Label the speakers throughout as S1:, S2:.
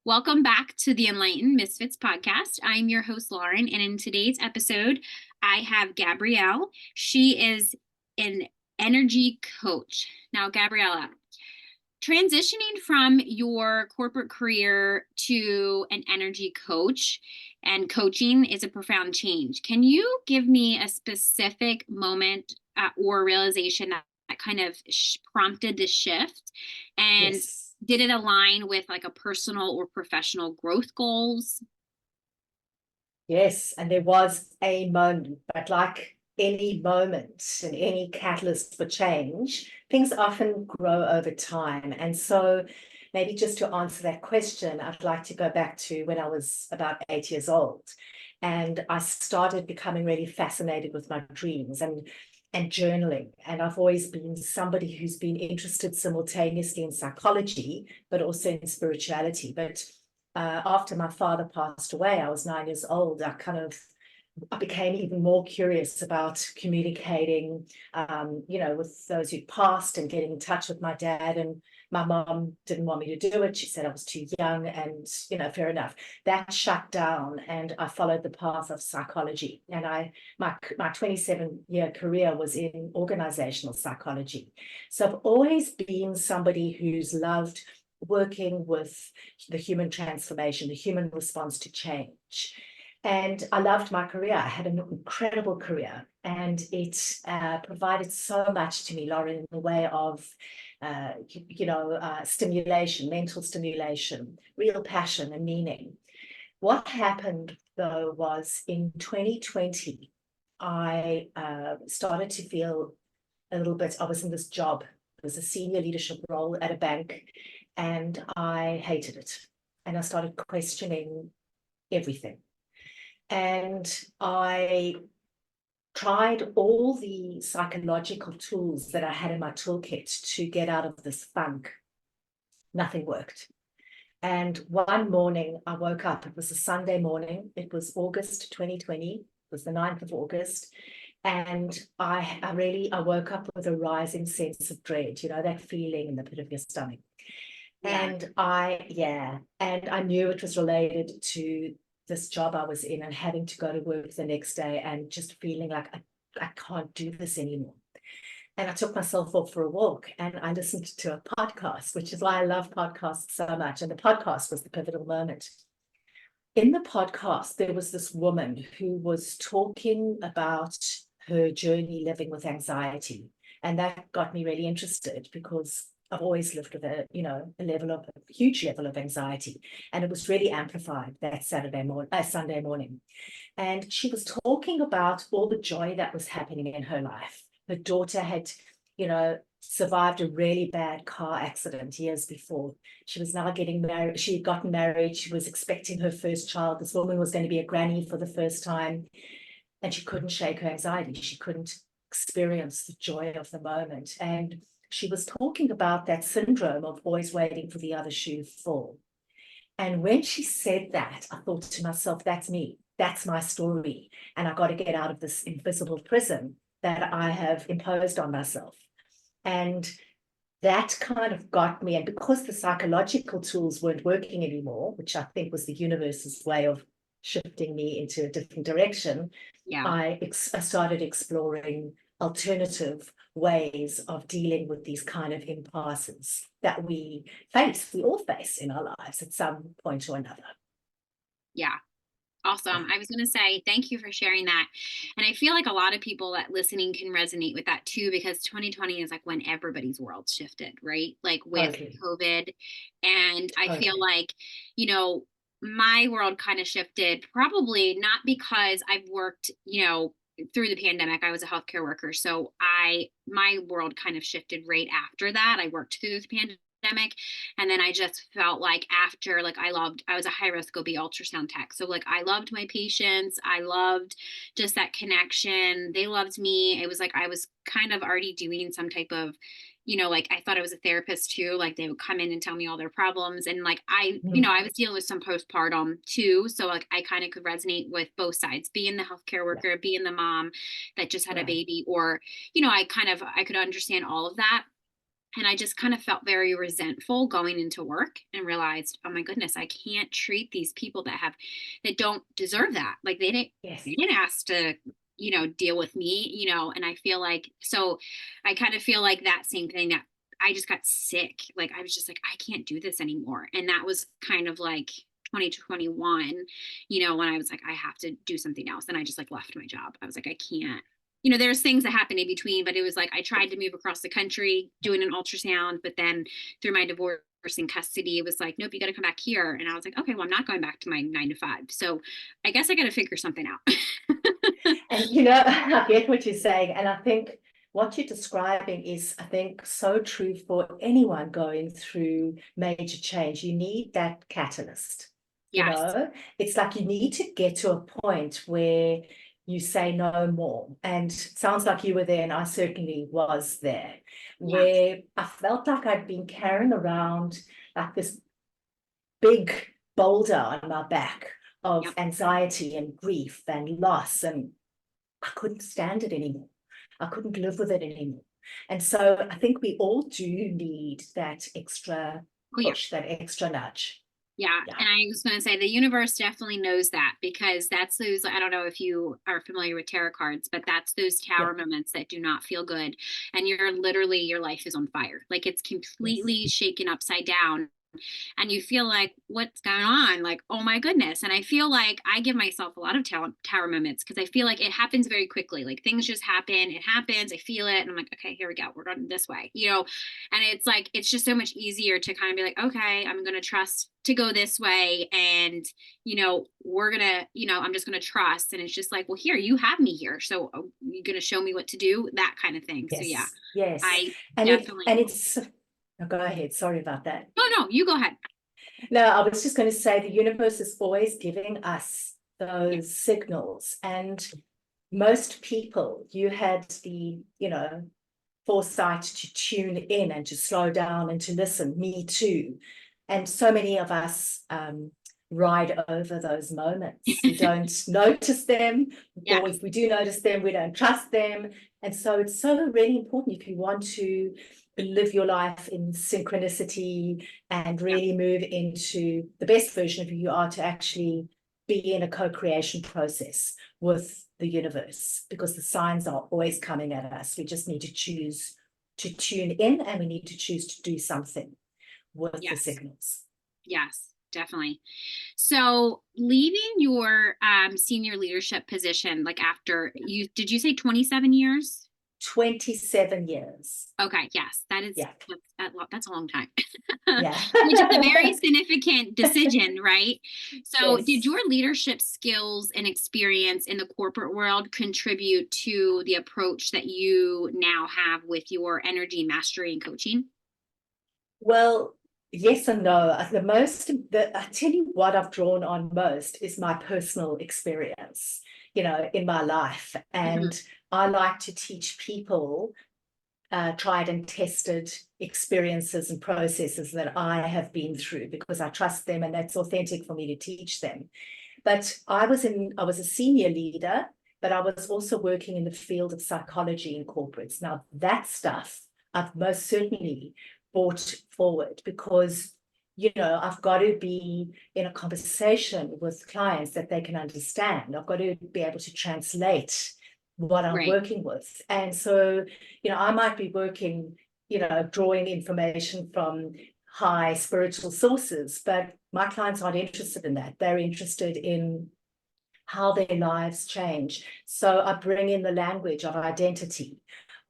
S1: Welcome back to the Enlightened Misfits podcast. I'm your host, Lauren, and in today's episode, I have Gabrielle. She is an energy coach. Now, Gabriella, transitioning from your corporate career to an energy coach and coaching is a profound change. Can you give me a specific moment or realization that kind of prompted the shift? And
S2: Yes.
S1: did it align with like a personal or professional growth goals?
S2: Yes. And there was a moment, but like any moment and any catalyst for change, things often grow over time. And so, maybe just to answer that question, I'd like to go back to when I was about 8 years old. And I started becoming really fascinated with my dreams and journaling. And I've always been somebody who's been interested simultaneously in psychology, but also in spirituality. But after my father passed away, I was 9 years old. I became even more curious about communicating, with those who passed and getting in touch with my dad. And my mom didn't want me to do it. She said I was too young, and fair enough. That shut down, and I followed the path of psychology. And my 27-year career was in organizational psychology. So I've always been somebody who's loved working with the human transformation, the human response to change. And I loved my career. I had an incredible career, and it provided so much to me, Lauren, in the way of, stimulation, mental stimulation, real passion and meaning. What happened, though, was in 2020, I started to feel a little bit, I was in this job. It was a senior leadership role at a bank, and I hated it. And I started questioning everything. And I tried all the psychological tools that I had in my toolkit to get out of this funk. Nothing worked. And one morning I woke up. It was a Sunday morning. It was August 2020. It was the 9th of August. And I woke up with a rising sense of dread, that feeling in the pit of your stomach.
S1: Yeah.
S2: And I knew it was related to this job I was in and having to go to work the next day and just feeling like I can't do this anymore. And I took myself off for a walk and I listened to a podcast, which is why I love podcasts so much. And the podcast was the pivotal moment. In the podcast, there was this woman who was talking about her journey living with anxiety. And that got me really interested because I've always lived with a huge level of anxiety. And it was really amplified that Sunday morning. And she was talking about all the joy that was happening in her life. Her daughter had, survived a really bad car accident years before. She was now getting married. She had gotten married. She was expecting her first child. This woman was going to be a granny for the first time. And she couldn't shake her anxiety. She couldn't experience the joy of the moment. And she was talking about that syndrome of always waiting for the other shoe to fall. And when she said that, I thought to myself, that's me. That's my story. And I got to get out of this invisible prison that I have imposed on myself. And that kind of got me. And because the psychological tools weren't working anymore, which I think was the universe's way of shifting me into a different direction,
S1: Yeah.
S2: I started exploring alternative ways of dealing with these kind of impasses that we all face in our lives at some point or another.
S1: Yeah. Awesome.
S2: Yeah,
S1: I was going to say thank you for sharing that. And I feel like a lot of people that listening can resonate with that too, because 2020 is like when everybody's world shifted, right? Like with
S2: totally,
S1: COVID. And I feel
S2: totally.
S1: like, you know, my world kind of shifted probably not because I've worked, through the pandemic. I was a healthcare worker. So my world kind of shifted right after that. I worked through the pandemic, and then I just felt like after, like, I was a high risk OB ultrasound tech. So like I loved my patients. I loved just that connection. They loved me. It was like I was kind of already doing some type of, like I thought I was a therapist too. Like they would come in and tell me all their problems. And like I was dealing with some postpartum too. So like I kind of could resonate with both sides, being the healthcare
S2: Yeah,
S1: worker, being the mom that just had a
S2: right.
S1: baby, or, I could understand all of that. And I just kind of felt very resentful going into work and realized, oh my goodness, I can't treat these people that don't deserve that. Like
S2: Yes.
S1: they didn't ask to, deal with me, and I feel like, so I kind of feel like that same thing, that I just got sick. Like I was just like, I can't do this anymore. And that was kind of like 2021, when I was like, I have to do something else. And I just like left my job. I was like, I can't, there's things that happened in between, but it was like I tried to move across the country doing an ultrasound, but then through my divorce in custody, it was like, nope, you got to come back here. And I was like, okay, well, I'm not going back to my 9 to 5. So I guess I got to figure something out.
S2: And, I get what you're saying. And I think what you're describing is, I think, so true for anyone going through major change. You need that catalyst.
S1: Yes.
S2: It's like you need to get to a point where you say no more. And it sounds like you were there, and I certainly was there,
S1: Yes.
S2: where I felt like I'd been carrying around like this big boulder on my back of
S1: Yep.
S2: anxiety and grief and loss, and I couldn't stand it anymore. I couldn't live with it anymore. And so I think we all do need that extra
S1: Oh, yeah.
S2: push, that extra nudge.
S1: Yeah.
S2: Yeah.
S1: And I was going to say the universe definitely knows that, because that's those, I don't know if you are familiar with tarot cards, but that's those
S2: Yeah.
S1: tower moments that do not feel good. And you're literally, your life is on fire. Like it's
S2: Yes.
S1: completely shaken upside down, and you feel like, what's going on? Like, oh my goodness. And I feel like I give myself a lot of tower moments, because I feel like it happens very quickly. Like things just happen, it happens, I feel it, and I'm like, okay, here we go, we're going this way, and it's like, it's just so much easier to kind of be like, okay, I'm going to trust to go this way, and we're gonna, I'm just gonna trust. And it's just like, well, here, you have me here, so you're gonna show me what to do, that kind of thing. So yeah,
S2: Yes. Yes.
S1: I
S2: And
S1: definitely.
S2: it's oh, go ahead. Sorry about that.
S1: No, no, you go ahead.
S2: No, I was just going to say the universe is always giving us
S1: Yeah.
S2: those signals. And most people, you had the, foresight to tune in and to slow down and to listen. Me too. And so many of us ride over those moments. We don't notice them, or
S1: Yes.
S2: if we do notice them, we don't trust them. And so it's so really important, if you want to live your life in synchronicity and
S1: Yeah.
S2: really move into the best version of who you are, to actually be in a co-creation process with the universe, because the signs are always coming at us. We just need to choose to tune in, and we need to choose to do something with the
S1: Yes.
S2: signals.
S1: Yes, definitely. So leaving your senior leadership position, like after did you say 27 years?
S2: 27 years.
S1: Okay, yes,
S2: Yeah.
S1: that's a long time,
S2: Yeah.
S1: which is a very significant decision, right? So, did
S2: Yes.
S1: your leadership skills and experience in the corporate world contribute to the approach that you now have with your energy mastery and coaching?
S2: Well, yes and no. I tell you what I've drawn on most is my personal experience, in my life.
S1: Hmm.
S2: And I like to teach people tried and tested experiences and processes that I have been through, because I trust them and that's authentic for me to teach them. But I was a senior leader, but I was also working in the field of psychology in corporates. Now that stuff I've most certainly brought forward, because I've got to be in a conversation with clients that they can understand. I've got to be able to translate what I'm
S1: Right.
S2: working with. And so, I might be working, drawing information from high spiritual sources, but my clients aren't interested in that. They're interested in how their lives change. So I bring in the language of identity,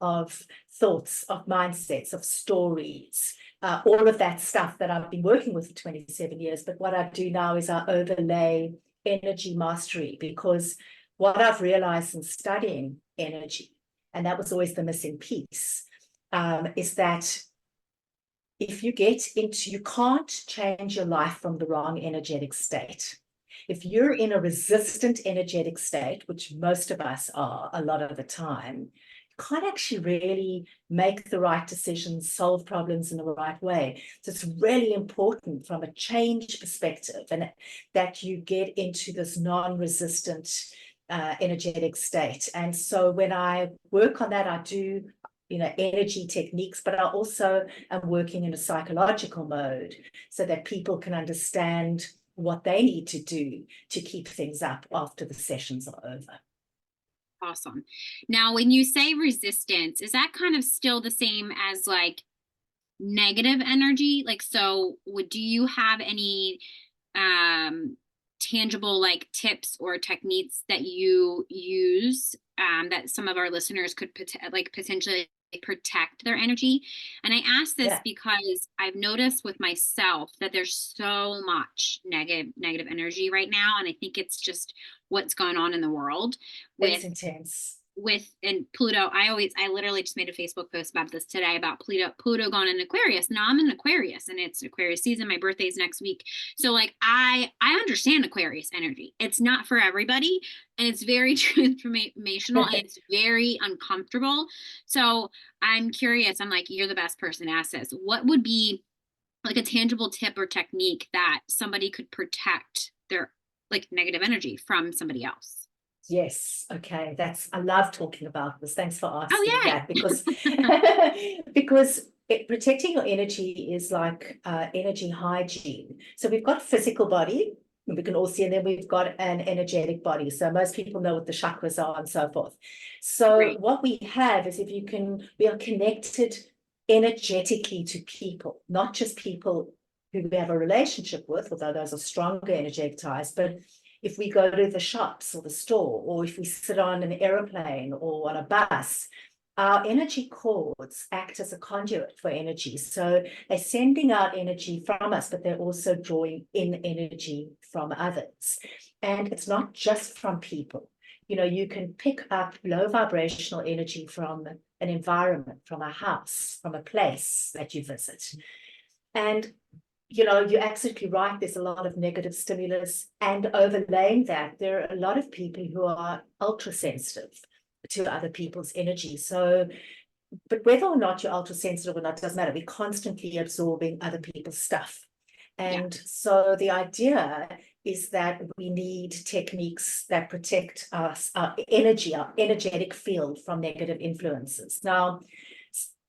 S2: of thoughts, of mindsets, of stories, all of that stuff that I've been working with for 27 years. But what I do now is I overlay energy mastery, because what I've realized in studying energy, and that was always the missing piece, is that if you you can't change your life from the wrong energetic state. If you're in a resistant energetic state, which most of us are a lot of the time, you can't actually really make the right decisions, solve problems in the right way. So it's really important from a change perspective, and that you get into this non-resistant energetic state. And so when I work on that, I do energy techniques, but I also am working in a psychological mode so that people can understand what they need to do to keep things up after the sessions are over.
S1: Awesome. Now, when you say resistance, is that kind of still the same as like negative energy? Like, so do you have any tangible like tips or techniques that you use that some of our listeners could potentially protect their energy? And I ask this
S2: Yeah,
S1: because I've noticed with myself that there's so much negative energy right now, and I think it's just what's going on in the world
S2: it's
S1: with
S2: intense.
S1: and Pluto. I literally just made a Facebook post about this today about Pluto going in Aquarius. Now I'm in Aquarius and it's Aquarius season. My birthday's next week. So like I understand Aquarius energy. It's not for everybody and it's very transformational and it's very uncomfortable. So I'm curious. I'm like, you're the best person to ask this. What would be like a tangible tip or technique that somebody could protect their like negative energy from somebody else?
S2: Yes, okay. I love talking about this. Thanks for asking
S1: Oh,
S2: that
S1: yay.
S2: because protecting your energy is like energy hygiene. So we've got physical body, we can all see, and then we've got an energetic body. So most people know what the chakras are and so forth. So
S1: Right.
S2: what we have is we are connected energetically to people, not just people who we have a relationship with, although those are stronger energetic ties, but if we go to the shops or the store, or if we sit on an airplane or on a bus, our energy cords act as a conduit for energy. So they're sending out energy from us, but they're also drawing in energy from others. And it's not just from people. You can pick up low vibrational energy from an environment, from a house, from a place that you visit. And you're absolutely right. There's a lot of negative stimulus, and overlaying that, there are a lot of people who are ultra sensitive to other people's energy. So, but whether or not you're ultra sensitive or not doesn't matter. We're constantly absorbing other people's stuff.
S1: Yeah.
S2: And so the idea is that we need techniques that protect us, our energy, our energetic field from negative influences. Now,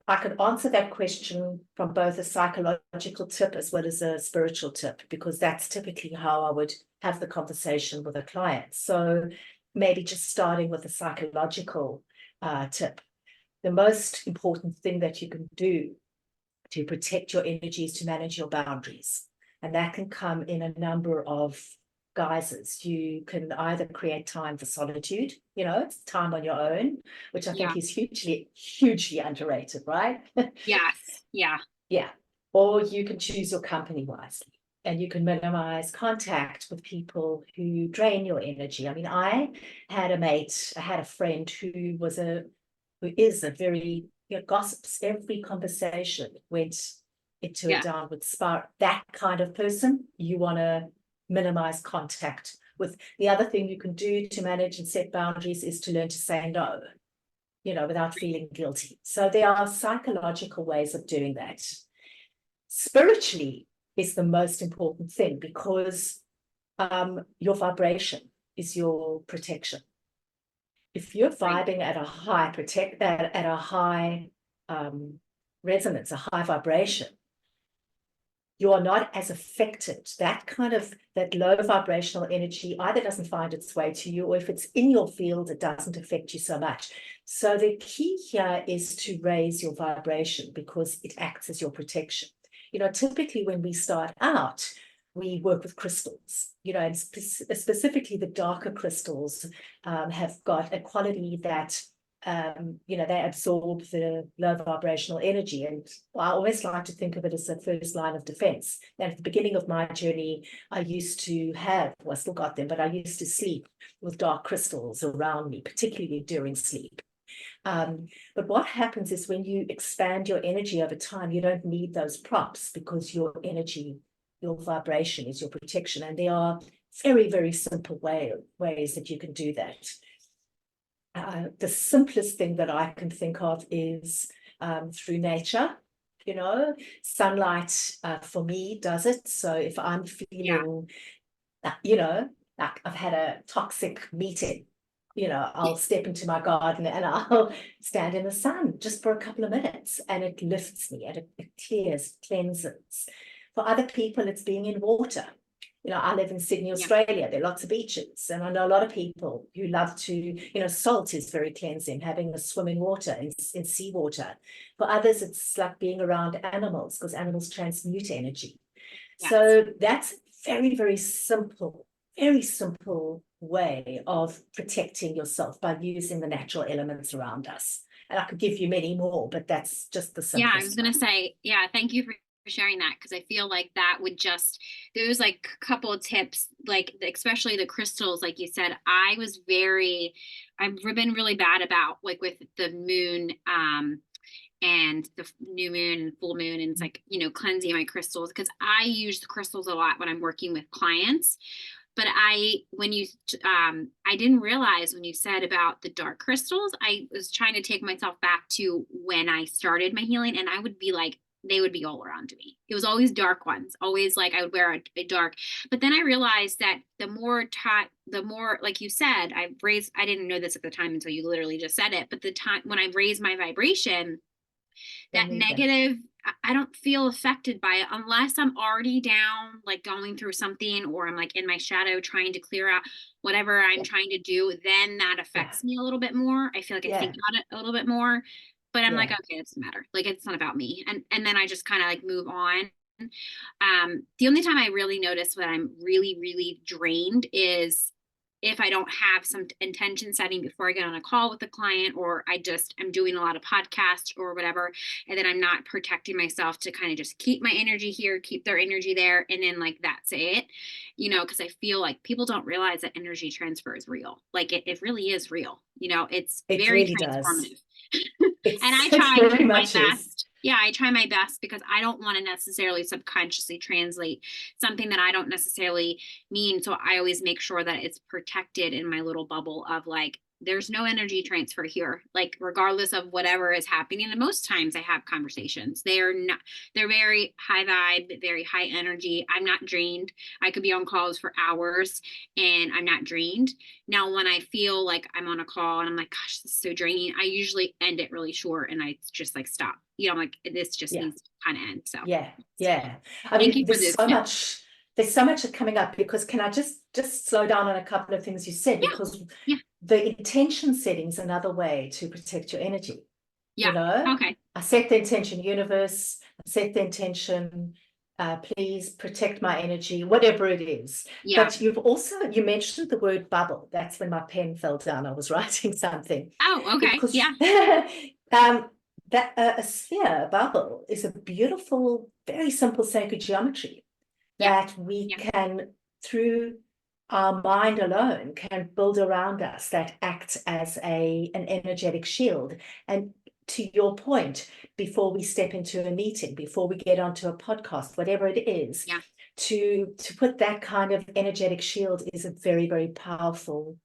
S2: I could answer that question from both a psychological tip as well as a spiritual tip, because that's typically how I would have the conversation with a client. So maybe just starting with a psychological tip. The most important thing that you can do to protect your energy is to manage your boundaries. And that can come in a number of guises. You can either create time for solitude, it's time on your own, which I
S1: Yeah.
S2: think is hugely, hugely underrated, right?
S1: Yes. Yeah.
S2: Yeah. Or you can choose your company wisely and you can minimize contact with people who drain your energy. I mean, I had a friend who is a very, gossips. Every conversation went into a
S1: Yeah.
S2: downward spiral. That kind of person, you want to minimize contact with. The other thing you can do to manage and set boundaries is to learn to say no, without feeling guilty. So there are psychological ways of doing that. Spiritually is the most important thing because your vibration is your protection. If you're
S1: Right.
S2: vibing at a high resonance, a high vibration, you are not as affected. That low vibrational energy either doesn't find its way to you, or if it's in your field, it doesn't affect you so much. So the key here is to raise your vibration because it acts as your protection. Typically when we start out, we work with crystals, and specifically the darker crystals have got a quality that they absorb the low vibrational energy. And I always like to think of it as the first line of defense. And at the beginning of my journey, I still got them, but I used to sleep with dark crystals around me, particularly during sleep. But what happens is when you expand your energy over time, you don't need those props because your energy, your vibration is your protection. And there are very, very simple ways that you can do that. The simplest thing that I can think of is through nature. Sunlight for me does it. So if I'm
S1: Yeah.
S2: feeling, like I've had a toxic meeting, I'll step into my garden and I'll stand in the sun just for a couple of minutes, and it lifts me and it clears, cleanses. For other people, it's being in water. I live in Sydney,
S1: Yeah.
S2: Australia. There are lots of beaches, and I know a lot of people who love to, salt is very cleansing, having a swim in water, in seawater. For others, it's like being around animals, because animals transmute energy.
S1: Yes.
S2: So that's a very, very simple way of protecting yourself by using the natural elements around us. And I could give you many more, but that's just the
S1: Yeah, I was
S2: simplest
S1: gonna
S2: one.
S1: say, yeah, thank you for sharing that, because I feel like that would just, there's like a couple of tips, like especially the crystals, like you said. I've been really bad about, like, with the moon, and the new moon and full moon, and it's like, cleansing my crystals, because I use the crystals a lot when I'm working with clients. But I didn't realize when you said about the dark crystals, I was trying to take myself back to when I started my healing, and I would be like, they would be all around me. It was always dark ones, always like I would wear a dark. But then I realized that the more, like you said, I didn't know this at the time until you literally just said it, but the time when I raised my vibration,
S2: Then
S1: that
S2: we can.
S1: negative, I don't feel affected by it unless I'm already down, like going through something, or I'm like in my shadow trying to clear out whatever I'm
S2: Yeah,
S1: trying to do. Then that
S2: yeah,
S1: affects me a little bit more. I feel like I think
S2: yeah,
S1: about it a little bit more, but I'm like,
S2: yeah.
S1: okay, it doesn't matter. Like, it's not about me. And then I just kind of like move on. The only time I really notice when I'm really, really drained is if I don't have some intention setting before I get on a call with a client, or I'm doing a lot of podcasts or whatever, and then I'm not protecting myself to kind of just keep my energy here, keep their energy there, and then like that's it, because I feel like people don't realize that energy transfer is real. Like, it really is real. It's
S2: It
S1: very
S2: really does.
S1: transformative. And I
S2: It
S1: try
S2: very
S1: my
S2: much is.
S1: best. Yeah, I try my best, because I don't want to necessarily subconsciously translate something that I don't necessarily mean. So I always make sure that it's protected in my little bubble of like, there's no energy transfer here, like regardless of whatever is happening. And most times I have conversations. They're very high vibe, very high energy. I'm not drained. I could be on calls for hours and I'm not drained. Now, when I feel like I'm on a call and I'm like, gosh, this is so draining, I usually end it really short and I just like stop. I'm like, this just
S2: Yeah,
S1: needs to kind of end. So
S2: yeah, yeah. I
S1: thank
S2: mean,
S1: you for this tip.
S2: there's so much coming up, because can I just slow down on a couple of things you said?
S1: Yeah.
S2: Because
S1: Yeah.
S2: the intention setting is another way to protect your energy.
S1: Yeah. Okay.
S2: I set the intention, universe, I set the intention, please protect my energy, whatever it is.
S1: Yeah.
S2: But you mentioned the word bubble. That's when my pen fell down. I was writing something.
S1: Oh, okay.
S2: Because
S1: Yeah.
S2: that a sphere, a bubble, is a beautiful, very simple sacred geometry
S1: Yeah.
S2: that we
S1: Yeah.
S2: can, through our mind alone, can build around us, that acts as an energetic shield. And to your point, before we step into a meeting, before we get onto a podcast, whatever it is,
S1: Yeah.
S2: to put that kind of energetic shield is a very, very powerful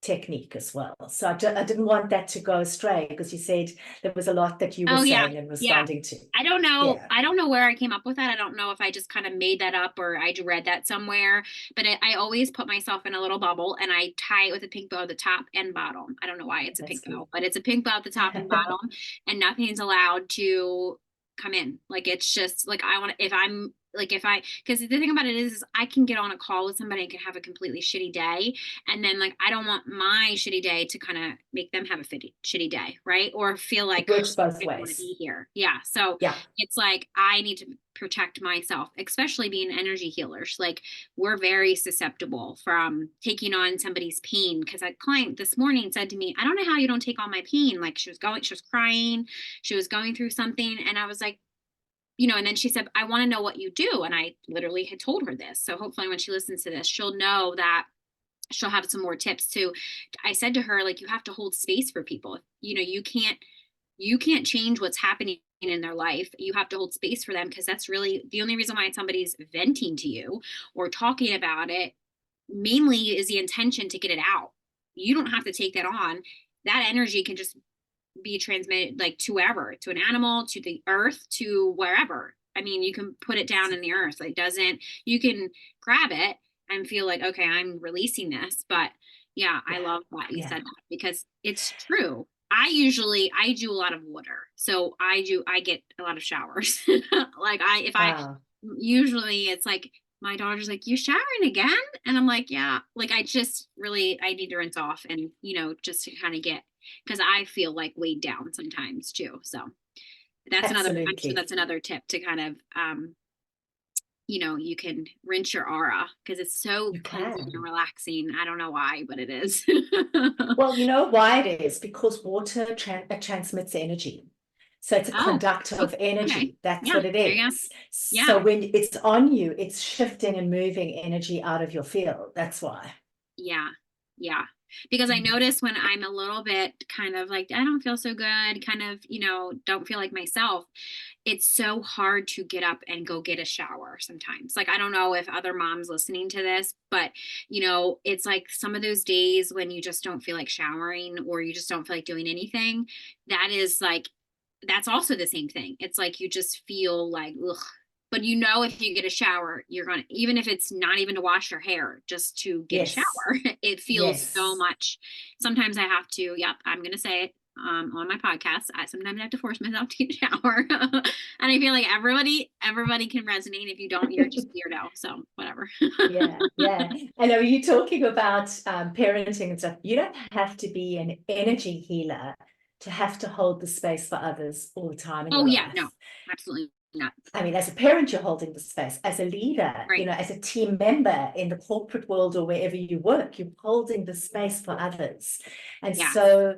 S2: technique as well. So I didn't want that to go astray, because you said there was a lot that you were
S1: Oh, yeah.
S2: saying and
S1: Yeah.
S2: responding to.
S1: I don't know.
S2: Yeah,
S1: I don't know where I came up with that. I don't know if I just kind of made that up or I read that somewhere. But I always put myself in a little bubble and I tie it with a pink bow at the top and bottom. I don't know why it's a
S2: that's
S1: pink
S2: good.
S1: bow, but it's a pink bow at the top and bottom, and nothing's allowed to come in. Like, it's just like, I want to, if I'm like, because the thing about it is I can get on a call with somebody and can have a completely shitty day. And then, like, I don't want my shitty day to kind of make them have a shitty day. Right. Or feel
S2: It
S1: like,
S2: works both
S1: I don't want to
S2: ways.
S1: be here. Yeah. So
S2: Yeah,
S1: it's like, I need to protect myself, especially being energy healers. Like, we're very susceptible from taking on somebody's pain. Because a client this morning said to me, I don't know how you don't take on my pain. Like, she was crying, she was going through something. And I was like, and then she said, I want to know what you do. And I literally had told her this. So hopefully when she listens to this, she'll know that she'll have some more tips too. I said to her, like, you have to hold space for people. You can't change what's happening in their life. You have to hold space for them, because that's really the only reason why somebody's venting to you or talking about it, mainly is the intention to get it out. You don't have to take that on. That energy can just be transmitted, like, to wherever, to an animal, to the earth, to wherever. I mean, you can put it down in the earth. It doesn't, you can grab it and feel like, okay, I'm releasing this, but Yeah, I
S2: Yeah,
S1: love that you
S2: yeah.
S1: said that because it's true. I do a lot of water. So I get a lot of showers. Like if I
S2: Wow.
S1: usually it's like my daughter's like, "You showering again?" And I'm like, "Yeah." Like I just really I need to rinse off and, just to kind of get because I feel like weighed down sometimes too. So I'm sure
S2: Absolutely.
S1: that's another tip to kind of you can rinse your aura because it's so
S2: You
S1: cleansing and
S2: can.
S1: relaxing. I don't know why, but it is.
S2: Well, you know why it is? Because water transmits energy. So it's a
S1: Oh,
S2: conductor of
S1: okay.
S2: energy. That's
S1: Yeah,
S2: what it
S1: there you go.
S2: is.
S1: Yeah,
S2: So when it's on you, it's shifting and moving energy out of your field. That's why.
S1: yeah, yeah. Because I
S2: Mm.
S1: notice when I'm a little bit kind of like, I don't feel so good, kind of, don't feel like myself, it's so hard to get up and go get a shower sometimes. Like, I don't know if other moms listening to this, but, it's like some of those days when you just don't feel like showering or you just don't feel like doing anything, that is like, that's also the same thing. It's like you just feel like, ugh. But if you get a shower, you're going to, even if it's not even to wash your hair, just to get a shower,
S2: Yes.
S1: it feels so
S2: Yes.
S1: much. Sometimes I have to, yep, I'm going to say it on my podcast. I sometimes have to force myself to get a shower. And I feel like everybody can resonate. If you don't, you're just weirdo. So whatever.
S2: Yeah, yeah. And are you talking about parenting and stuff? You don't have to be an energy healer to have to hold the space for others all the time in
S1: Oh
S2: your
S1: yeah, no,
S2: life.
S1: absolutely not.
S2: I mean, as a parent, you're holding the space. As a leader,
S1: Right.
S2: as a team member in the corporate world or wherever you work, you're holding the space for others. And
S1: Yes.
S2: so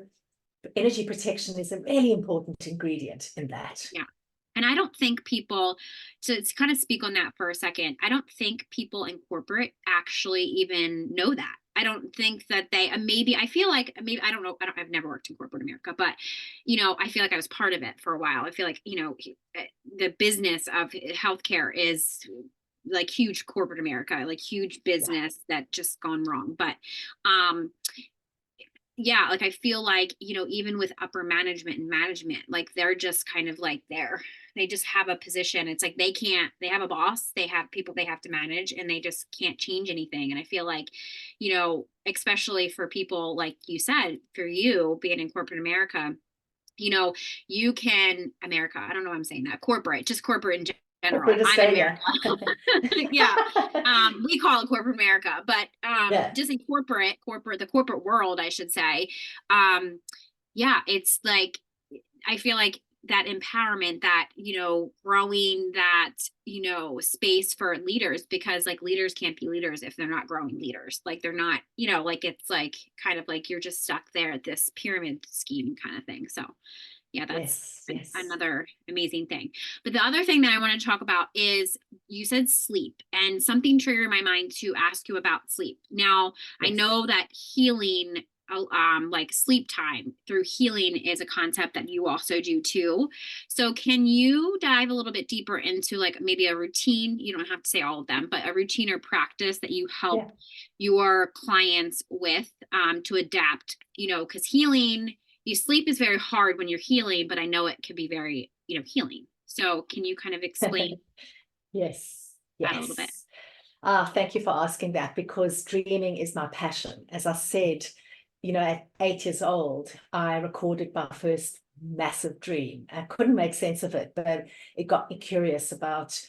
S2: energy protection is a really important ingredient in that.
S1: Yeah. And I don't think people, to kind of speak on that for a second, I don't think people in corporate actually even know that. I don't think that they, maybe, I feel like, maybe, I don't know, I've never worked in corporate America, but, I feel like I was part of it for a while. I feel like, the business of healthcare is like huge corporate America, like huge
S2: Yeah.
S1: business that just gone wrong. But, um, yeah, like I feel like, even with upper management and management, like they're just kind of like they just have a position. It's like they have a boss, they have people they have to manage, and they just can't change anything. And I feel like, especially for people like you said, for you being in corporate America, you know, you can America, I don't know why I'm saying that, corporate, just corporate in general.
S2: Corporate
S1: I'm in
S2: Australia.
S1: America. Yeah. We call it corporate America, but
S2: Yeah.
S1: just in the corporate world, I should say. Um, yeah, it's like I feel like that empowerment, that, growing that, space for leaders, because like leaders can't be leaders if they're not growing leaders. Like they're not, like it's like kind of like you're just stuck there at this pyramid scheme kind of thing. So yeah, that's
S2: Yes, yes.
S1: another amazing thing. But the other thing that I want to talk about is you said sleep, and something triggered my mind to ask you about sleep. Now, I
S2: Yes.
S1: know that healing, like sleep time through healing, is a concept that you also do too. So, can you dive a little bit deeper into like maybe a routine? You don't have to say all of them, but a routine or practice that you help
S2: Yeah.
S1: your clients with to adapt, because healing you sleep is very hard when you're healing, but I know it can be very, healing. So can you kind of explain
S2: Yes.
S1: that a little bit?
S2: Yes. Thank you for asking that because dreaming is my passion. As I said, at 8 years old, I recorded my first massive dream. I couldn't make sense of it, but it got me curious about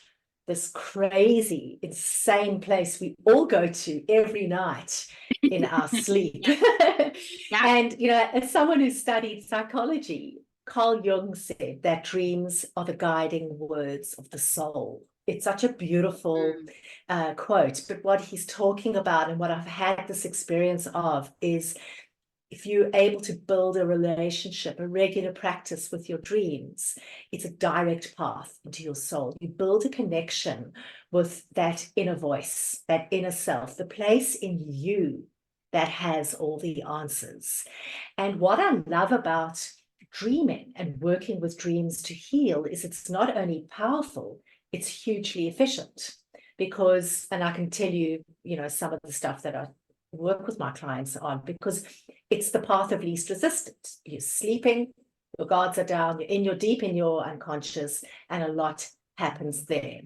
S2: this crazy, insane place we all go to every night in our sleep.
S1: Yeah. Yeah.
S2: And, as someone who studied psychology, Carl Jung said that dreams are the guiding words of the soul. It's such a beautiful
S1: Mm,
S2: quote, but what he's talking about and what I've had this experience of is if you're able to build a relationship, a regular practice with your dreams, it's a direct path into your soul. You build a connection with that inner voice, that inner self, the place in you that has all the answers. And what I love about dreaming and working with dreams to heal is it's not only powerful, it's hugely efficient because, and I can tell you, some of the stuff that I work with my clients on because it's the path of least resistance. You're sleeping, your guards are down, you're deep in your unconscious, and a lot happens there.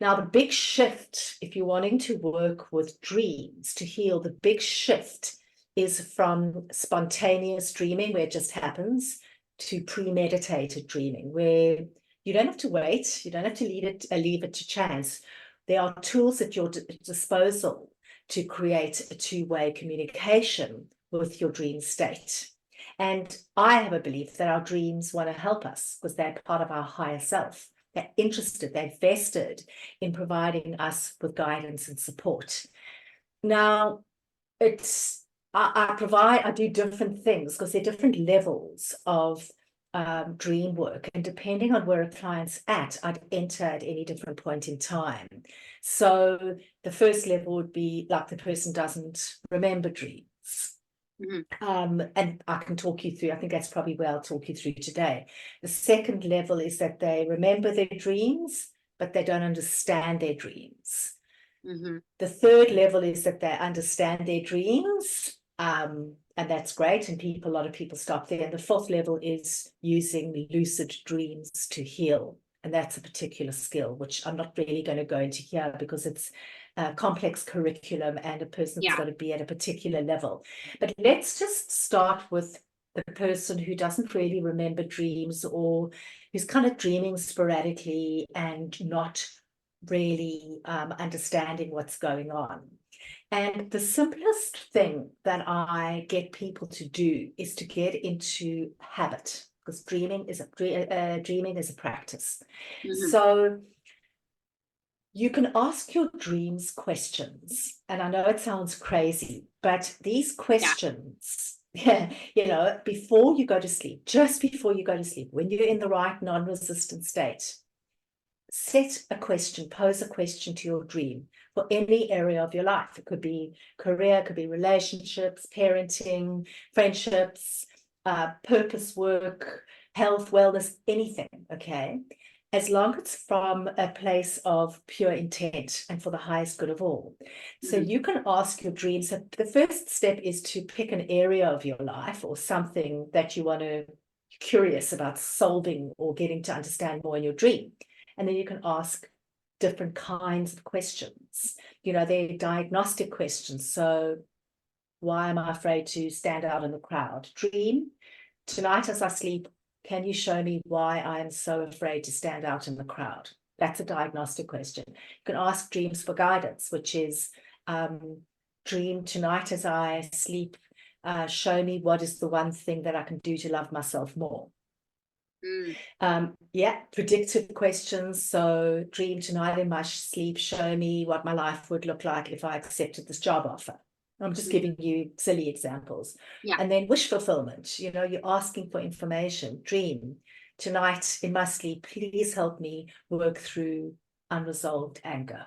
S2: Now, the big shift, if you're wanting to work with dreams to heal, the big shift is from spontaneous dreaming, where it just happens, to premeditated dreaming, where you don't have to wait, you don't have to leave it to chance. There are tools at your disposal to create a two-way communication with your dream state. And I have a belief that our dreams want to help us because they're part of our higher self. They're interested, they're vested in providing us with guidance and support. Now, I do different things because there are different levels of dream work, and depending on where a client's at, I'd enter at any different point in time. So the first level would be like the person doesn't remember dreams. And I can talk you through, I think that's probably where I'll talk you through today. The second level is that they remember their dreams, but they don't understand their dreams. The third level is that they understand their dreams, and that's great. And a lot of people stop there. And the fourth level is using lucid dreams to heal. And that's a particular skill, which I'm not really going to go into here because it's a complex curriculum and a person's got to be at a particular level. But let's just start with the person who doesn't really remember dreams, or who's kind of dreaming sporadically and not really understanding what's going on. And the simplest thing that I get people to do is to get into habit, because dreaming is a practice. So you can ask your dreams questions, and I know it sounds crazy, but these questions, before you go to sleep, just before you go to sleep, when you're in the right non-resistant state, pose a question to your dream for any area of your life. It could be career, it could be relationships, parenting, friendships, purpose work, health, wellness, anything, okay? As long as it's from a place of pure intent and for the highest good of all. So you can ask your dreams. So the first step is to pick an area of your life or something that you want to, curious about solving or getting to understand more in your dream. And then you can ask different kinds of questions. They're diagnostic questions. So why am I afraid to stand out in the crowd? Dream, tonight as I sleep, can you show me why I am so afraid to stand out in the crowd? That's a diagnostic question. You can ask dreams for guidance, which is dream, tonight as I sleep, show me what is the one thing that I can do to love myself more. Predictive questions. So dream, tonight in my sleep, show me what my life would look like if I accepted this job offer. I'm just giving you silly examples. And then wish fulfillment, you're asking for information. Dream, tonight in my sleep, please help me work through unresolved anger.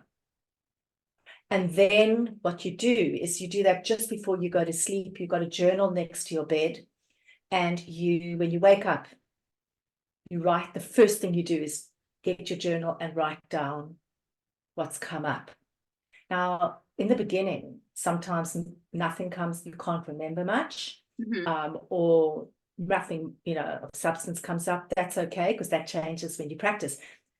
S2: And then what you do is you do that just before you go to sleep. You've got a journal next to your bed, and when you wake up, you write. The first thing you do is get your journal and write down what's come up. Now, in the beginning, sometimes nothing comes, you can't remember much, or nothing, of substance comes up. That's okay, because that changes when you practice.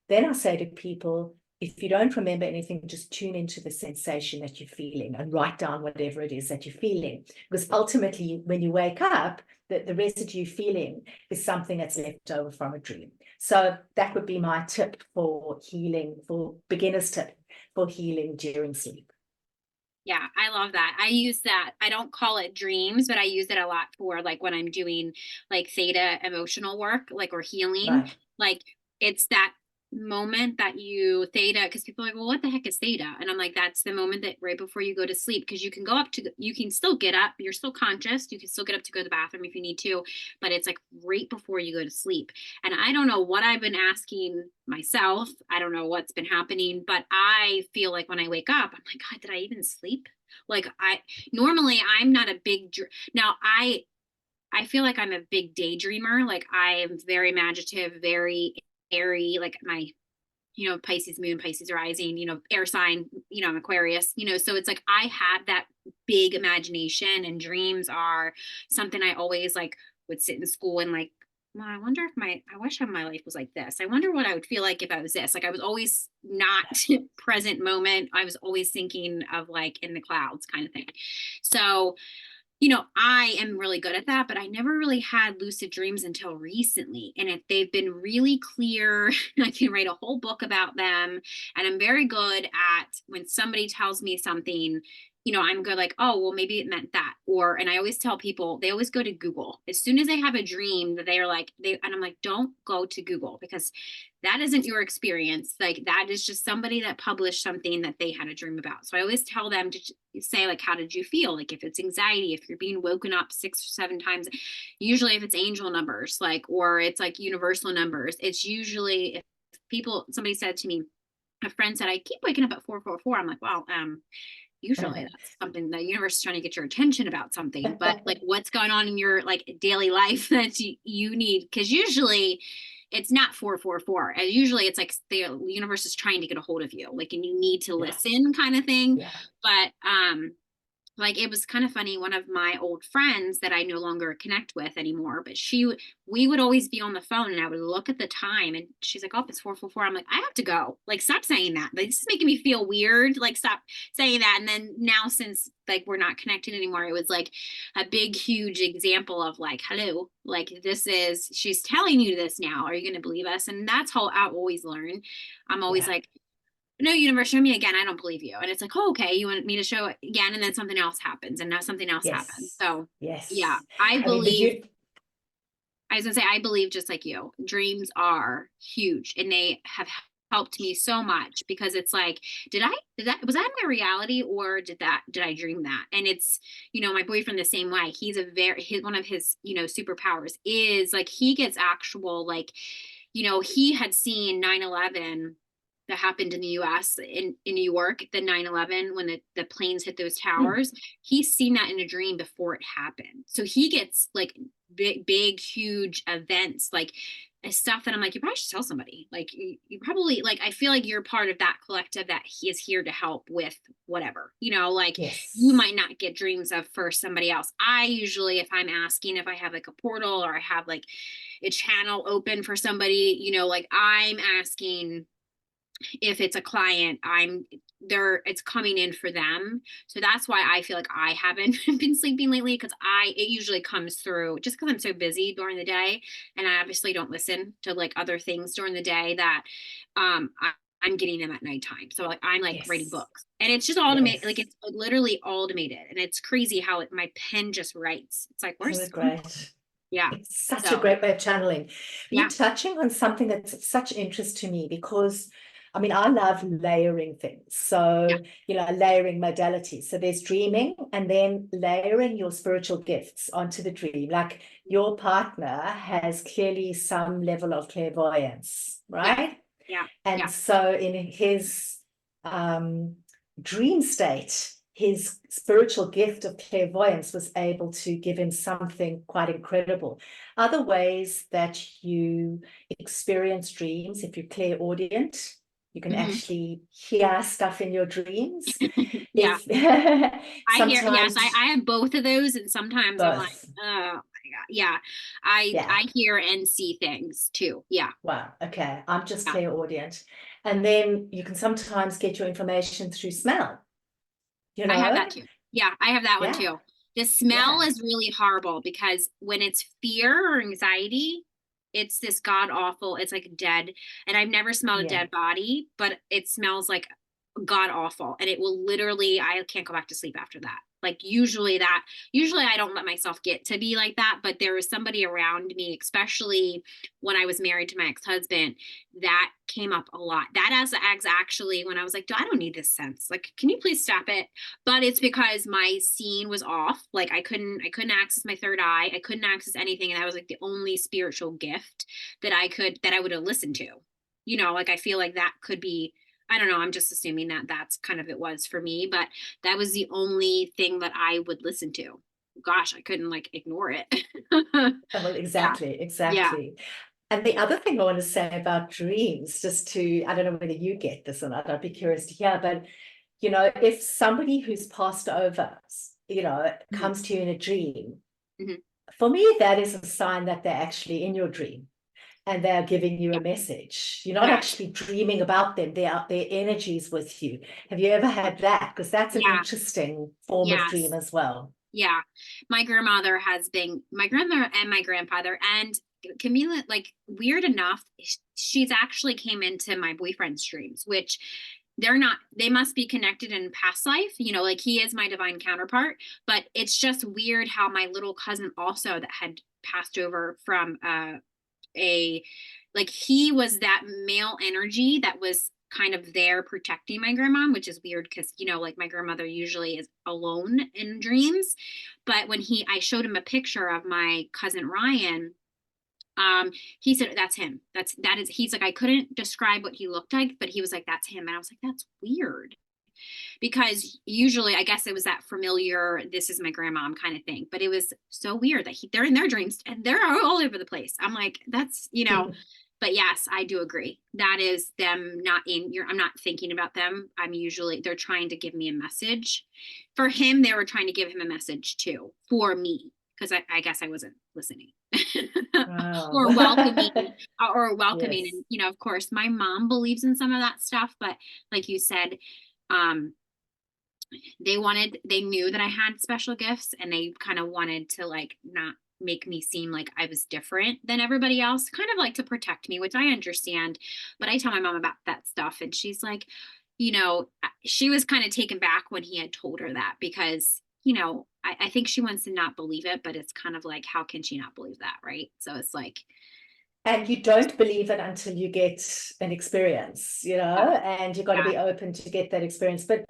S2: Then I say to people, if you don't remember anything, just tune into the sensation that you're feeling and write down whatever it is that you're feeling. Because ultimately, when you wake up, the residue feeling is something that's left over from a dream. So that would be my tip for healing, for beginner's tip for healing during sleep.
S1: Yeah, I love that. I use that. I don't call it dreams, but I use it a lot for like when I'm doing like theta emotional work, or healing. Like it's that moment that you theta, because people are like, well, what the heck is theta? And I'm like, that's the moment that right before you go to sleep, because you can go up to, you can still get up, you're still conscious, you can still get up to go to the bathroom if you need to, but it's like right before you go to sleep. And I don't know what I've been asking myself. I don't know what's been happening, but I feel like when I wake up, I'm like, God, did I even sleep? Like normally I'm not a big, now I feel like I'm a big daydreamer. Like I am very imaginative, very airy, like my, Pisces moon, Pisces rising, air sign, I'm Aquarius, so it's like I have that big imagination, and dreams are something I always would sit in school and well, I wonder if I wish my life was like this. I wonder what I would feel like if I was this. I was always not present moment. I was always thinking of in the clouds kind of thing. So I am really good at that, but I never really had lucid dreams until recently. And if they've been really clear, I can write a whole book about them. And I'm very good at when somebody tells me something, I'm good, like, oh, well, maybe it meant that. And I always tell people, they always go to Google. As soon as they have a dream that they are like, and I'm like, don't go to Google, because that isn't your experience. Like, that is just somebody that published something that they had a dream about. So I always tell them to say, like, how did you feel? Like, if it's anxiety, if you're being woken up 6 or 7 times, usually if it's angel numbers, like, or it's like universal numbers, it's usually if somebody said to me, a friend said, I keep waking up at 444. I'm like, well, usually that's something the universe is trying to get your attention about something, but like, what's going on in your like daily life that you need? Because usually it's not 444, and usually it's like the universe is trying to get a hold of you, like, and you need to
S2: Yeah.
S1: listen, kind of thing.
S2: Yeah.
S1: But like, it was kind of funny, one of my old friends that I no longer connect with anymore, but we would always be on the phone, and I would look at the time, and she's like, oh, it's 444. I'm like, I have to go. Like, stop saying that. Like, this is making me feel weird. Like, stop saying that. And then now, since like we're not connected anymore, it was like a big huge example of like, hello, like, she's telling you this now, are you going to believe us? And that's how I always learn. I'm always
S2: Yeah.
S1: like, no, universe, show me again, I don't believe you. And it's like, oh, okay, you want me to show it again, and then something else happens, and now something else happens.
S2: Yes.
S1: So yeah,
S2: Yes.
S1: I
S2: I mean, the
S1: believe,
S2: you.
S1: I was gonna say, I believe just like you, dreams are huge, and they have helped me so much, because it's like, was that my reality, or did I dream that? And it's, my boyfriend the same way. He's one of his, superpowers is like, he gets actual, like, he had seen 9/11 that happened in the US, in New York, the 9/11, when the planes hit those
S2: Hmm.
S1: towers. He's seen that in a dream before it happened. So he gets like big, huge events, like stuff that I'm like, you probably should tell somebody. Like, you probably, like, I feel like you're part of that collective that he is here to help with whatever, like, you
S2: Yes.
S1: might not get dreams of for somebody else. I usually, if I'm asking, if I have like a portal, or I have like a channel open for somebody, like, I'm asking, if it's a client, it's coming in for them. So that's why I feel like I haven't been sleeping lately, because it usually comes through just because I'm so busy during the day, and I obviously don't listen to like other things during the day, that I'm getting them at nighttime. So like, I'm like writing
S2: Yes.
S1: books, and it's just automated, like,
S2: Yes.
S1: it's literally automated, and it's crazy how my pen just writes. It's like,
S2: Isn't
S1: where's
S2: it
S1: this coming from?
S2: great?
S1: Yeah.
S2: It's such a
S1: So
S2: great way of channeling. You're
S1: yeah.
S2: touching on something that's such interest to me because, I mean, I love layering things.
S1: Yeah.
S2: So, layering modalities. So there's dreaming and then layering your spiritual gifts onto the dream. Like your partner has clearly some level of clairvoyance,
S1: Yeah.
S2: right?
S1: Yeah.
S2: And
S1: Yeah.
S2: so in his um, dream state, his spiritual gift of clairvoyance was able to give him something quite incredible. Other ways that you experience dreams, if you're clairaudient, you can
S1: Hmm.
S2: actually hear stuff in your dreams.
S1: Yeah.
S2: If
S1: I hear, yes,
S2: sometimes
S1: I have both of those, and sometimes I'm like,
S2: both.
S1: oh my God. Yeah. I
S2: Yeah.
S1: hear and see things too. Yeah.
S2: Wow. Okay. I'm just
S1: Yeah.
S2: clairaudient. And then you can sometimes get your information through smell, you
S1: I have that
S2: know?
S1: too. Yeah, I have that one
S2: Yeah.
S1: too. The smell
S2: Yeah.
S1: is really horrible, because when it's fear or anxiety, it's this god awful, it's like dead. And I've never smelled a
S2: Yeah.
S1: dead body, but it smells like god awful, and it will literally, I can't go back to sleep after that. Like, usually I don't let myself get to be like that, but there was somebody around me, especially when I was married to my ex-husband, that came up a lot. That as actually, when I was like, I don't need this sense, like, can you please stop it? But it's because my scene was off. Like, I couldn't access my third eye, I couldn't access anything, and that was like the only spiritual gift that I would have listened to. Like, I feel like that could be, I don't know, I'm just assuming that that's kind of it was for me, but that was the only thing that I would listen to. Gosh, I couldn't like ignore it.
S2: Well,
S1: Yeah.
S2: exactly,
S1: Yeah.
S2: exactly. And the other thing I want to say about dreams, just to, I don't know whether you get this or not, I'd be curious to hear, but, if somebody who's passed over,
S1: Mhm.
S2: comes to you in a dream,
S1: Mhm.
S2: for me, that is a sign that they're actually in your dream and they're giving you a
S1: Yeah.
S2: message. You're not
S1: Yeah.
S2: actually dreaming about them. Their energies with you. Have you ever had that? Because that's an
S1: Yeah.
S2: interesting form of
S1: Yes.
S2: dream as well.
S1: Yeah. My grandmother and my grandfather and Camila, like weird enough, she's actually came into my boyfriend's dreams, which they must be connected in past life, like he is my divine counterpart, but it's just weird how my little cousin also that had passed over from a like he was that male energy that was kind of there protecting my grandma, which is weird because like my grandmother usually is alone in dreams. But when I showed him a picture of my cousin Ryan, um he said that's him, he's like, I couldn't describe what he looked like, but he was like, that's him. And I was like, that's weird, because usually I guess it was that familiar, this is my grandmom kind of thing. But it was so weird that they're in their dreams and they're all over the place. I'm like, but yes, I do agree. That is them not in your, I'm not thinking about them. They're trying to give me a message. For him, they were trying to give him a message too, for me, because I guess I wasn't listening.
S2: Wow.
S1: or welcoming.
S2: Yes.
S1: And, of course, my mom believes in some of that stuff, but like you said, um, they knew that I had special gifts, and they kind of wanted to like not make me seem like I was different than everybody else, kind of like to protect me, which I understand. But I tell my mom about that stuff, and she's like, she was kind of taken back when he had told her that, because I think she wants to not believe it, but it's kind of like, how can she not believe that, right? So it's like,
S2: And you don't believe it until you get an experience,
S1: yeah,
S2: and you've got to
S1: yeah,
S2: be open to get that experience. But,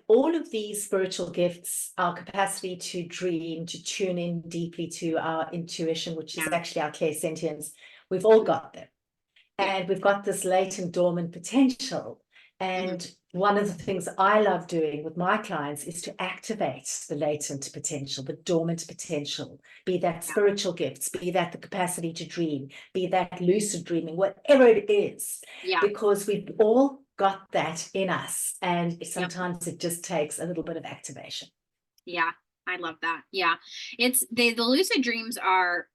S2: all of these spiritual gifts, our capacity to dream, to tune in deeply to our intuition, which is
S1: yeah,
S2: actually our clairsentience, we've all got them.
S1: yeah,
S2: And we've got this latent dormant potential.
S1: hmm,
S2: And one of the things I love doing with my clients is to activate the latent potential, the dormant potential, be that
S1: yeah,
S2: spiritual gifts, be that the capacity to dream, be that lucid dreaming, whatever it is,
S1: yeah,
S2: because we've all got that in us. And
S1: yep,
S2: sometimes it just takes a little bit of activation.
S1: yeah. I love that. Yeah, the lucid dreams are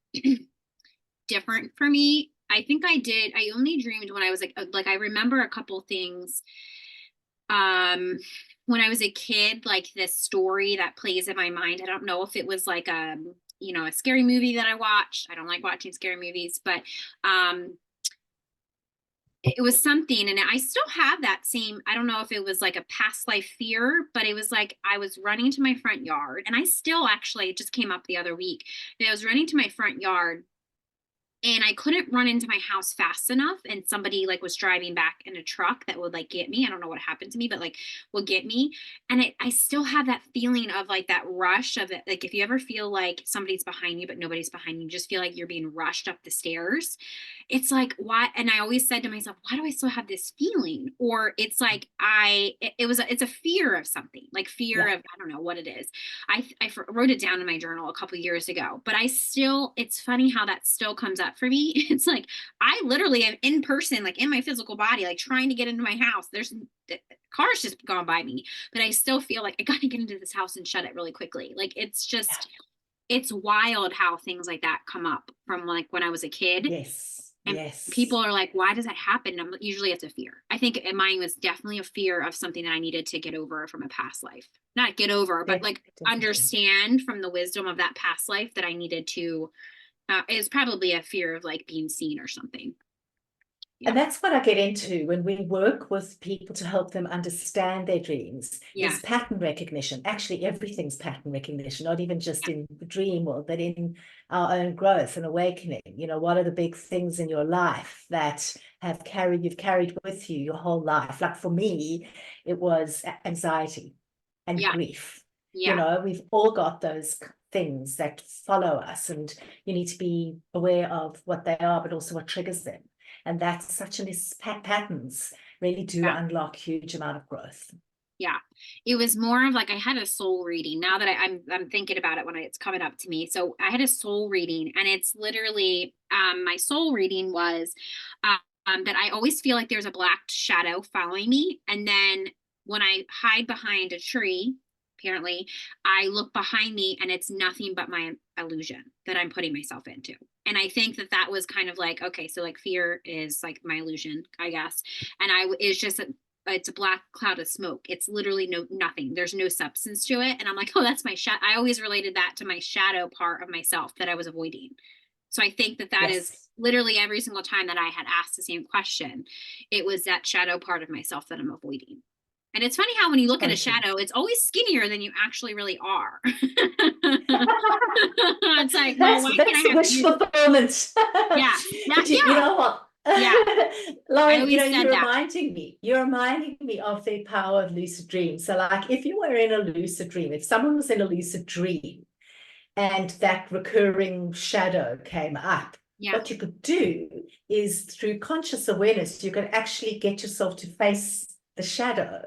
S1: different for me. I only dreamed when I was like I remember a couple things um when I was a kid, like this story that plays in my mind. I don't know if it was like a scary movie that I watched. I don't like watching scary movies, but um it was something, and I still have that same, I don't know if it was like a past life fear, but it was like I was running to my front yard, and I still actually, it just came up the other week, that I was running to my front yard and I couldn't run into my house fast enough, and somebody like was driving back in a truck that would like get me. I don't know what happened to me, but like would get me. And I still have that feeling of like that rush of it. Like if you ever feel like somebody's behind you but nobody's behind you, you just feel like you're being rushed up the stairs. It's like, why? And I always said to myself, why do I still have this feeling? Or it's like it's a fear of something, like fear
S2: Yeah.
S1: of, I don't know what it is. I wrote it down in my journal a couple years ago, but it's funny how that still comes up for me. It's like I literally am in person, like in my physical body, like trying to get into my house. There's cars just gone by me, but I still feel like I got to get into this house and shut it really quickly. Like it's wild how things like that come up from like when I was a kid.
S2: Yes.
S1: And people
S2: Yes.
S1: are like, why does that happen? And usually it's a fear. I think mine was definitely a fear of something that I needed to get over from a past life. Not get over, but like
S2: Definitely.
S1: understand from the wisdom of that past life that I needed to, is probably a fear of like being seen or something.
S2: And
S1: Yeah.
S2: that's what I get into when we work with people to help them understand their dreams is
S1: Yes.
S2: pattern recognition. Actually, everything's pattern recognition, not even just
S1: Yeah.
S2: in the dream world, but in our own growth and awakening. What are the big things in your life that you've carried with you your whole life? Like for me, it was anxiety and
S1: Yeah.
S2: grief.
S1: Yeah.
S2: We've all got those things that follow us, and you need to be aware of what they are, but also what triggers them. And that's such an patterns really do
S1: Yeah.
S2: unlock huge amount of growth.
S1: Yeah, it was more of like I had a soul reading. Now that I'm thinking about it when it's coming up to me. So I had a soul reading, and it's literally my soul reading was that I always feel like there's a black shadow following me, and then when I hide behind a tree, apparently I look behind me, and it's nothing but my illusion that I'm putting myself into. And I think that that was kind of like, okay, so like fear is like my illusion, I guess, and I is just it's a black cloud of smoke. It's literally nothing. There's no substance to it. And I'm like, oh, that's my shadow. I always related that to my shadow part of myself that I was avoiding. So I think that that is
S2: Yes.
S1: literally every single time that I had asked the same question, it was that shadow part of myself that I'm avoiding. And it's funny how when you look at a
S2: Totally.
S1: shadow, it's always skinnier than you actually really are. It's like, well, why can't
S2: That's
S1: I have
S2: wish
S1: you?
S2: fulfillment.
S1: Yeah, that,
S2: But you
S1: yeah,
S2: know what?
S1: yeah. I
S2: Lauren,
S1: always said that.
S2: you're reminding me of the power of lucid dreams. So like if you were in a lucid dream, if someone was in a lucid dream and that recurring shadow came up,
S1: Yeah,
S2: what you could do is through conscious awareness, you could actually get yourself to face the shadow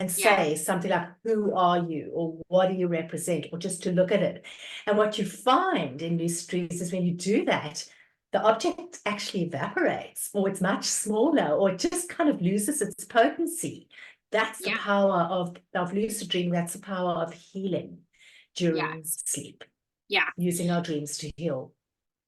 S2: and
S1: yeah,
S2: say something like, who are you? Or what do you represent? Or just to look at it. And what you find in lucid dreams is when you do that, the object actually evaporates, or it's much smaller, or it just kind of loses its potency. That's the
S1: yeah,
S2: power of lucid dreaming. That's the power of healing
S1: yeah,
S2: during sleep,
S1: yeah.
S2: using our dreams to heal.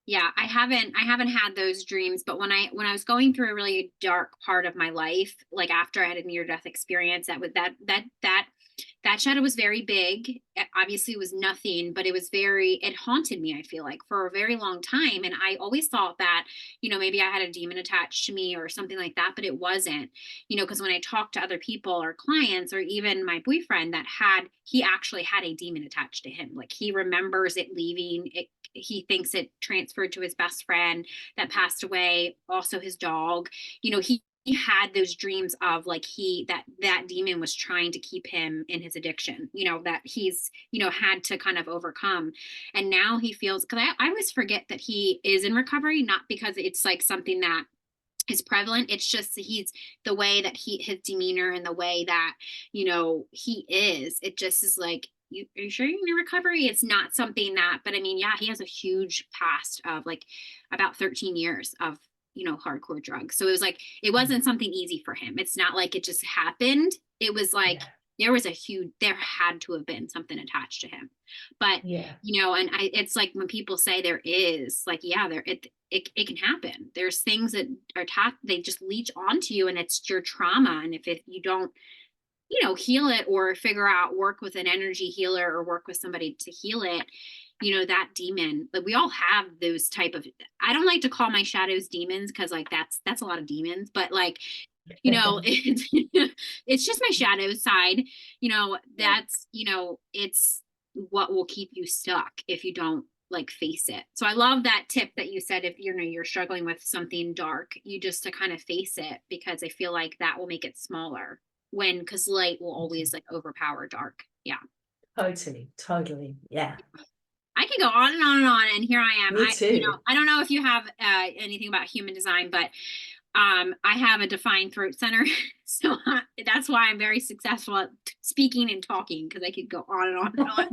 S1: Yeah, I haven't had those dreams, but when I was going through a really dark part of my life, like after I had a near death experience, that shadow was very big. Obviously, it was nothing, but it haunted me, I feel like, for a very long time. And I always thought that, maybe I had a demon attached to me or something like that, but it wasn't, because when I talked to other people or clients or even my boyfriend he actually had a demon attached to him. Like he remembers it leaving. He thinks it transferred to his best friend that passed away, also his dog. He had those dreams of like that demon was trying to keep him in his addiction, that he's had to kind of overcome. And now he feels, because I always forget that he is in recovery, not because it's like something that is prevalent. It's just he's the way that his demeanor and the way that he is, it just is like, are you sure you're in recovery? It's not something that, but I mean, yeah, he has a huge past of like about 13 years of hardcore drugs. So it was like it wasn't something easy for him. It's not like it just happened. It was like
S2: Yeah.
S1: there had to have been something attached to him. But
S2: Yeah.
S1: and it's like when people say there is, like, yeah, it can happen. There's things that are taught, they just leech onto you, and it's your trauma. And if you don't heal it or figure out, work with an energy healer or work with somebody to heal it, that demon, like we all have those type of, I don't like to call my shadows demons, because like that's a lot of demons, but like it's it's just my shadow side. That's it's what will keep you stuck if you don't like face it. So I love that tip that you said, if you're struggling with something dark, you just to kind of face it, because I feel like that will make it smaller, because light will always like overpower dark. Yeah.
S2: Totally. Totally. Yeah.
S1: I can go on and on and on, and here I am.
S2: Me too.
S1: I don't know if you have anything about human design, but I have a defined throat center, so that's why I'm very successful at speaking and talking, because I could go on and on and on.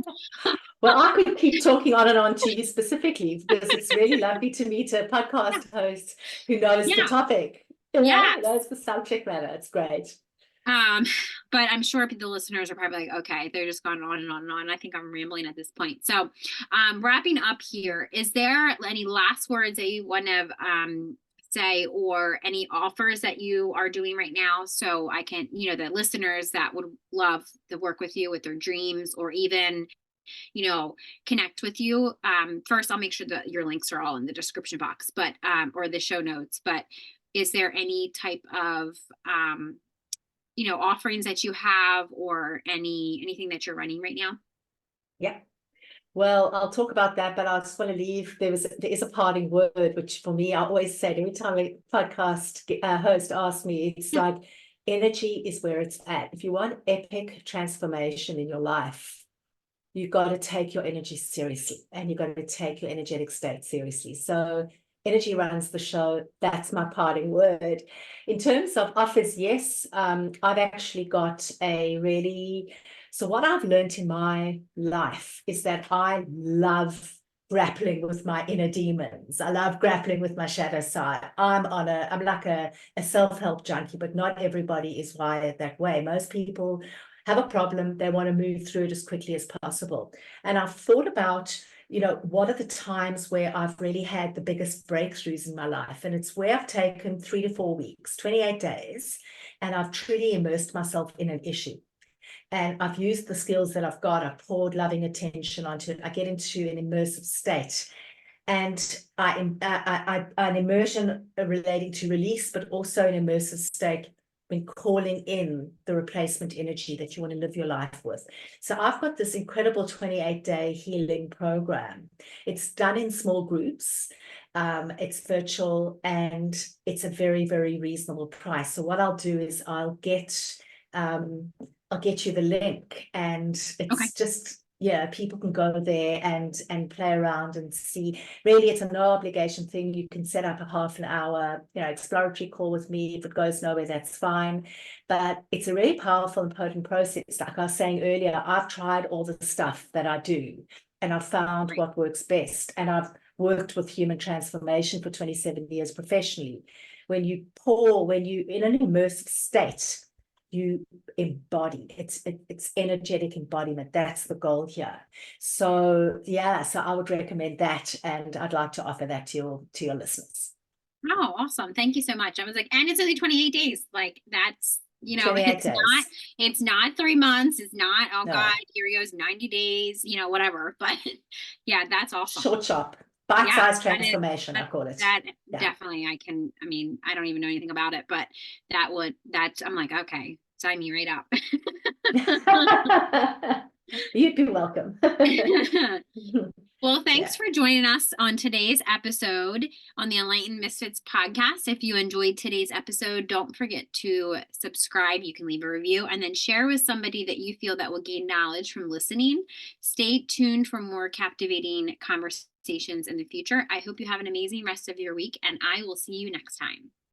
S2: Well, I could keep talking on and on to you specifically, because it's really lovely to meet a
S1: Yeah,
S2: podcast host who knows the
S1: yeah,
S2: topic. Yeah,
S1: yes.
S2: knows the subject matter. It's great.
S1: Um, but I'm sure the listeners are probably like, okay, they're just going on and on and on. I think I'm rambling at this point. So, wrapping up here, is there any last words that you want to say, or any offers that you are doing right now? So I can, the listeners that would love to work with you with their dreams, or even, connect with you. First, I'll make sure that your links are all in the description box, but, or the show notes, but is there any type of, offerings that you have, or anything that you're running right now?
S2: Yeah. Well, I'll talk about that, but I just want to leave. There is a parting word, which for me, I always say every time a podcast host asks me, it's
S1: Yeah.
S2: like energy is where it's at. If you want epic transformation in your life, you've got to take your energy seriously, and you've got to take your energetic state seriously. So energy runs the show. That's my parting word. In terms of offers, yes, I've actually got so what I've learned in my life is that I love grappling with my inner demons. I love grappling with my shadow side. I'm like a self-help junkie, but not everybody is wired that way. Most people have a problem, they want to move through it as quickly as possible. And I've thought about what are the times where I've really had the biggest breakthroughs in my life? And it's where I've taken 3 to 4 weeks, 28 days, and I've truly immersed myself in an issue. And I've used the skills that I've got. I've poured loving attention onto it. I get into an immersive state. And an immersion relating to release, but also an immersive state when calling in the replacement energy that you want to live your life with. So I've got this incredible 28-day healing program. It's done in small groups. It's virtual, and it's a very, very reasonable price. So what I'll do is I'll get you the link, and
S1: Okay.
S2: it's just, yeah, people can go there and play around and see. Really, it's a no obligation thing. You can set up a half an hour, exploratory call with me. If it goes nowhere, that's fine. But it's a really powerful and potent process. Like I was saying earlier, I've tried all the stuff that I do, and I've found
S1: Right.
S2: what works best. And I've worked with human transformation for 27 years professionally. When you in an immersive state, you embody. It's energetic embodiment. That's the goal here. So yeah, so I would recommend that, and I'd like to offer that to your listeners.
S1: Oh, awesome. Thank you so much. I was like, and it's only 28 days. Like that's,
S2: 28 days.
S1: it's not 3 months. It's not, oh God,
S2: No,
S1: here he goes 90 days, whatever. But yeah, that's awesome.
S2: short chop,
S1: Yeah,
S2: bite-sized
S1: that is
S2: transformation, I
S1: that
S2: call it.
S1: that
S2: Yeah.
S1: definitely I mean, I don't even know anything about it, but I'm like, okay, sign me right up.
S2: You'd be welcome.
S1: Well, thanks
S2: Yeah.
S1: for joining us on today's episode on the Enlightened Misfits podcast. If you enjoyed today's episode, don't forget to subscribe. You can leave a review and then share with somebody that you feel that will gain knowledge from listening. Stay tuned for more captivating conversations in the future. I hope you have an amazing rest of your week, and I will see you next time.